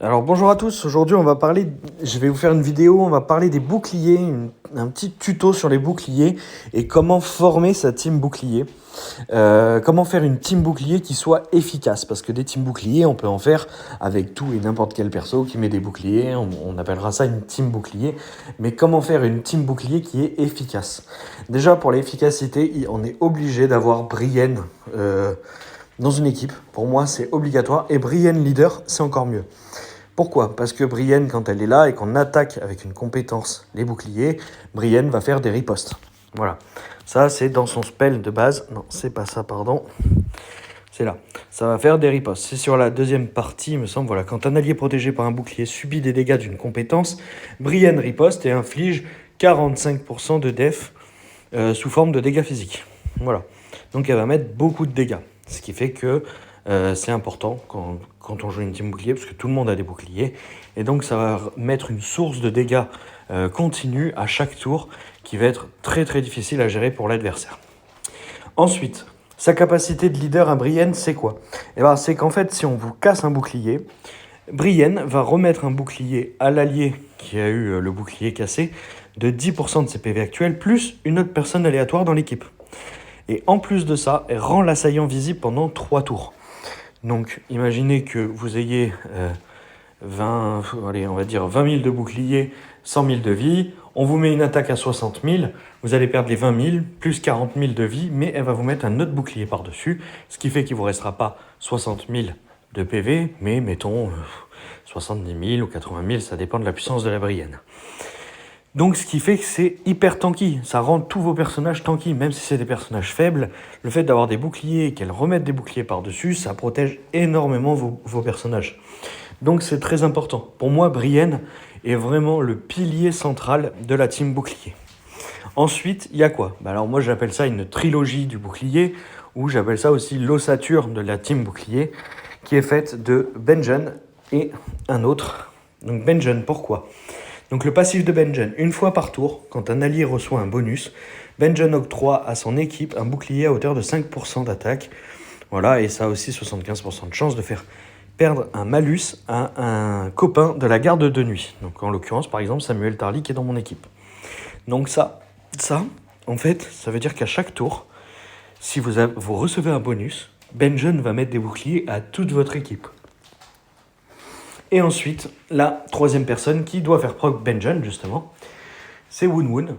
Alors bonjour à tous, aujourd'hui je vais vous faire une vidéo, on va parler des boucliers, un petit tuto sur les boucliers et comment former sa team bouclier. Comment faire une team bouclier qui soit efficace, parce que des teams boucliers on peut en faire avec tout et n'importe quel perso qui met des boucliers, on appellera ça une team bouclier, mais comment faire une team bouclier qui est efficace? Déjà pour l'efficacité, on est obligé d'avoir Brienne dans une équipe, pour moi c'est obligatoire, et Brienne leader c'est encore mieux. Pourquoi? Parce que Brienne, quand elle est là et qu'on attaque avec une compétence les boucliers, Brienne va faire des ripostes. Voilà. Ça, c'est dans son spell de base. Non, c'est pas ça, pardon. C'est là. Ça va faire des ripostes. C'est sur la deuxième partie, il me semble. Voilà. Quand un allié protégé par un bouclier subit des dégâts d'une compétence, Brienne riposte et inflige 45% de def sous forme de dégâts physiques. Voilà. Donc elle va mettre beaucoup de dégâts. Ce qui fait que c'est important quand on joue une team bouclier, parce que tout le monde a des boucliers. Et donc ça va mettre une source de dégâts continue à chaque tour qui va être très très difficile à gérer pour l'adversaire. Ensuite, sa capacité de leader à Brienne, c'est quoi? Eh ben, c'est qu'en fait, si on vous casse un bouclier, Brienne va remettre un bouclier à l'allié qui a eu le bouclier cassé de 10% de ses PV actuels, plus une autre personne aléatoire dans l'équipe. Et en plus de ça, elle rend l'assaillant visible pendant 3 tours. Donc, imaginez que vous ayez 20 000 de boucliers, 100 000 de vie. On vous met une attaque à 60 000. Vous allez perdre les 20 000, plus 40 000 de vie, mais elle va vous mettre un autre bouclier par-dessus, ce qui fait qu'il ne vous restera pas 60 000 de PV, mais mettons 70 000 ou 80 000, ça dépend de la puissance de la Brienne. Donc ce qui fait que c'est hyper tanky, ça rend tous vos personnages tanky, même si c'est des personnages faibles, le fait d'avoir des boucliers et qu'elles remettent des boucliers par-dessus, ça protège énormément vos personnages. Donc c'est très important. Pour moi, Brienne est vraiment le pilier central de la team bouclier. Ensuite, il y a quoi? Alors moi j'appelle ça une trilogie du bouclier, ou j'appelle ça aussi l'ossature de la team bouclier, qui est faite de Benjen et un autre. Donc Benjen, pourquoi? Donc le passif de Benjen, une fois par tour, quand un allié reçoit un bonus, Benjen octroie à son équipe un bouclier à hauteur de 5% d'attaque. Voilà, et ça a aussi 75% de chance de faire perdre un malus à un copain de la garde de nuit. Donc en l'occurrence, par exemple, Samuel Tarly qui est dans mon équipe. Donc ça, en fait, ça veut dire qu'à chaque tour, si vous recevez un bonus, Benjen va mettre des boucliers à toute votre équipe. Et ensuite, la troisième personne qui doit faire proc Benjen, justement, c'est Woon Woon.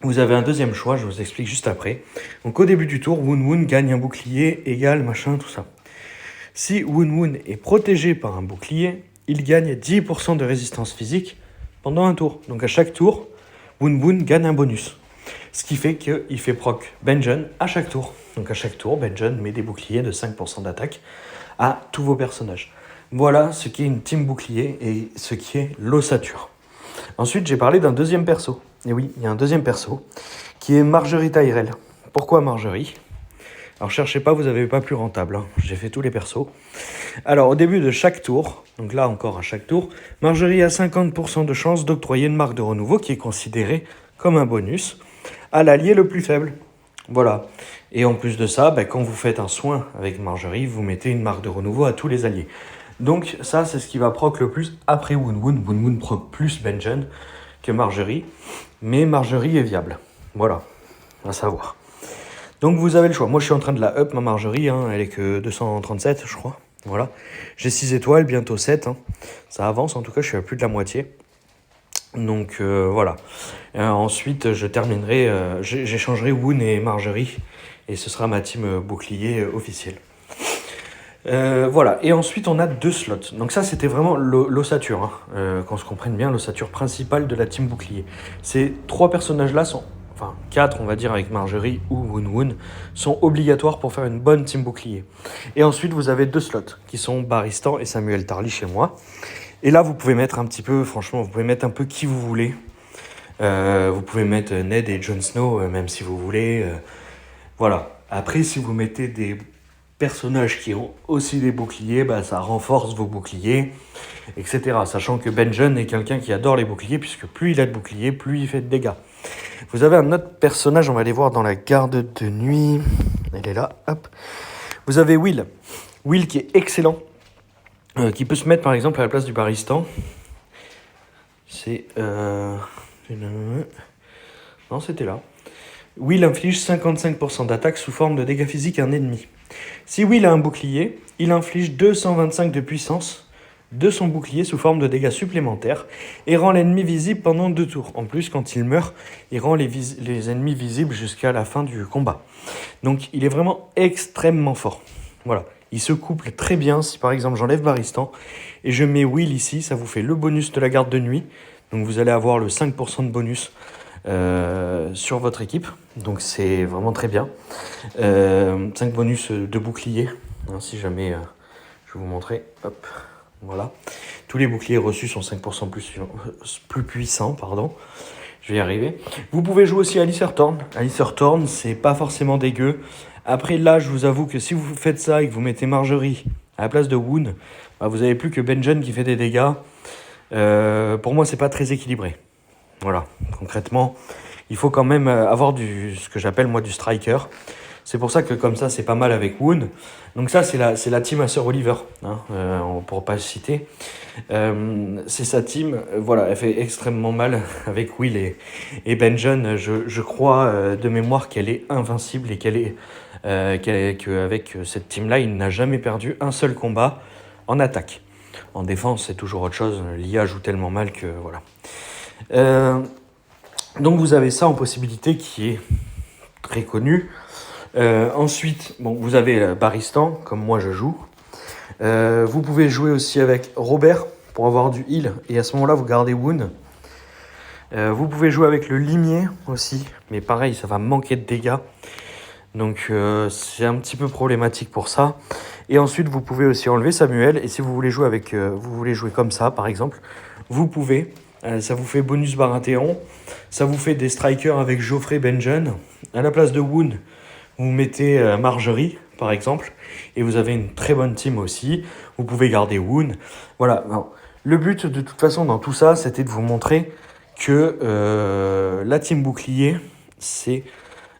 Vous avez un deuxième choix, je vous explique juste après. Donc au début du tour, Woon Woon gagne un bouclier égal, machin, tout ça. Si Woon Woon est protégé par un bouclier, il gagne 10% de résistance physique pendant un tour. Donc à chaque tour, Woon Woon gagne un bonus. Ce qui fait qu'il fait proc Benjen à chaque tour. Donc à chaque tour, Benjen met des boucliers de 5% d'attaque à tous vos personnages. Voilà ce qui est une team bouclier et ce qui est l'ossature. Ensuite, j'ai parlé d'un deuxième perso. Et oui, il y a un deuxième perso qui est Marjorie Tyrell. Pourquoi Marjorie? Alors cherchez pas, vous n'avez pas plus rentable. J'ai fait tous les persos. Alors au début de chaque tour, donc là encore à chaque tour, Marjorie a 50% de chance d'octroyer une marque de renouveau qui est considérée comme un bonus à l'allié le plus faible. Voilà. Et en plus de ça, quand vous faites un soin avec Marjorie, vous mettez une marque de renouveau à tous les alliés. Donc ça, c'est ce qui va proc le plus après Woon Woon. Woon Woon proc plus Benjen que Marjorie. Mais Marjorie est viable. Voilà, à savoir. Donc vous avez le choix. Moi, je suis en train de la up, ma Marjorie. Elle est que 237, je crois. Voilà. J'ai 6 étoiles, bientôt 7. Ça avance, en tout cas, je suis à plus de la moitié. Donc voilà. Ensuite, je terminerai, j'échangerai Woon et Marjorie. Et ce sera ma team bouclier officielle. Voilà, et ensuite on a 2 slots. Donc ça c'était vraiment l'ossature, qu'on se comprenne bien, l'ossature principale de la team bouclier. Ces 3 personnages là sont, enfin 4 on va dire avec Marjorie ou Woon Woon, sont obligatoires pour faire une bonne team bouclier. Et ensuite vous avez 2 slots qui sont Baristan et Samuel Tarly chez moi. Et là vous pouvez mettre un petit peu, franchement vous pouvez mettre un peu qui vous voulez. Vous pouvez mettre Ned et Jon Snow même si vous voulez. Voilà, après si vous mettez des personnages qui ont aussi des boucliers, ça renforce vos boucliers, etc. Sachant que Benjen est quelqu'un qui adore les boucliers, puisque plus il a de boucliers, plus il fait de dégâts. Vous avez un autre personnage, on va aller voir dans la garde de nuit. Elle est là, hop. Vous avez Will. Will qui est excellent qui peut se mettre par exemple à la place du Baristan. C'est... Non, c'était là. Will inflige 55% d'attaque sous forme de dégâts physiques à un ennemi. Si Will a un bouclier, il inflige 225 de puissance de son bouclier sous forme de dégâts supplémentaires et rend l'ennemi visible pendant 2 tours. En plus, quand il meurt, il rend les ennemis visibles jusqu'à la fin du combat. Donc il est vraiment extrêmement fort. Voilà. Il se couple très bien si par exemple j'enlève Baristan et je mets Will ici, ça vous fait le bonus de la garde de nuit. Donc vous allez avoir le 5% de bonus sur votre équipe. Donc c'est vraiment très bien. 5 bonus de bouclier. Hein, si jamais je vais vous montrer. Hop, voilà. Tous les boucliers reçus sont 5% plus puissants. Pardon. Je vais y arriver. Vous pouvez jouer aussi Alistair Thorn. Alistair Thorn, c'est pas forcément dégueu. Après, là, je vous avoue que si vous faites ça et que vous mettez Marjorie à la place de Wound, bah, vous n'avez plus que Benjen qui fait des dégâts. Pour moi, c'est pas très équilibré. Voilà. Concrètement, il faut quand même avoir ce que j'appelle moi du striker. C'est pour ça que comme ça, c'est pas mal avec Wound. Donc ça, c'est la team à Sir Oliver, hein, pour pas citer. C'est sa team, voilà, elle fait extrêmement mal avec Will et Benjen. Je crois de mémoire qu'elle est invincible et qu'avec cette team-là, il n'a jamais perdu un seul combat en attaque. En défense, c'est toujours autre chose. L'IA joue tellement mal que voilà. Donc vous avez ça en possibilité qui est très connu. Ensuite, bon, vous avez Baristan, comme moi je joue. Vous pouvez jouer aussi avec Robert pour avoir du heal et à ce moment-là vous gardez Wound. Vous pouvez jouer avec le limier aussi, mais pareil, ça va manquer de dégâts. Donc c'est un petit peu problématique pour ça. Et ensuite vous pouvez aussi enlever Samuel. Et si vous voulez jouer vous voulez jouer comme ça par exemple, vous pouvez. Ça vous fait bonus Baratheon. Ça vous fait des strikers avec Geoffrey Benjen. À la place de Wound, vous mettez Marjorie, par exemple, et vous avez une très bonne team aussi. Vous pouvez garder Wound. Voilà. Non. Le but, de toute façon, dans tout ça, c'était de vous montrer que la team bouclier, c'est...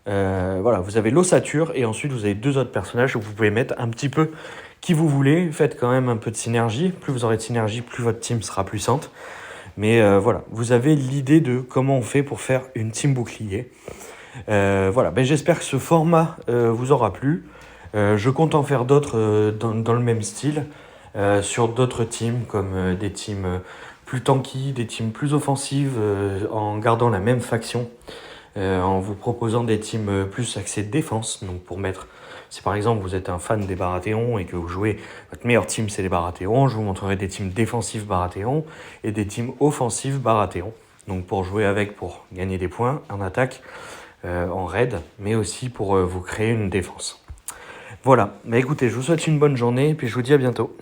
voilà, vous avez l'ossature, et ensuite, vous avez 2 autres personnages que vous pouvez mettre un petit peu qui vous voulez. Faites quand même un peu de synergie. Plus vous aurez de synergie, plus votre team sera puissante. Mais voilà, vous avez l'idée de comment on fait pour faire une team bouclier. Voilà, ben, j'espère que ce format vous aura plu. Je compte en faire d'autres dans le même style, sur d'autres teams, comme des teams plus tanky, des teams plus offensives, en gardant la même faction, en vous proposant des teams plus axés défense. Donc pour mettre, si par exemple vous êtes un fan des Baratheon et que vous jouez, votre meilleur team c'est les Baratheon, je vous montrerai des teams défensifs Baratheon et des teams offensifs Baratheon. Donc pour jouer avec, pour gagner des points en attaque, en raid, mais aussi pour vous créer une défense. Voilà, mais écoutez, je vous souhaite une bonne journée et puis je vous dis à bientôt.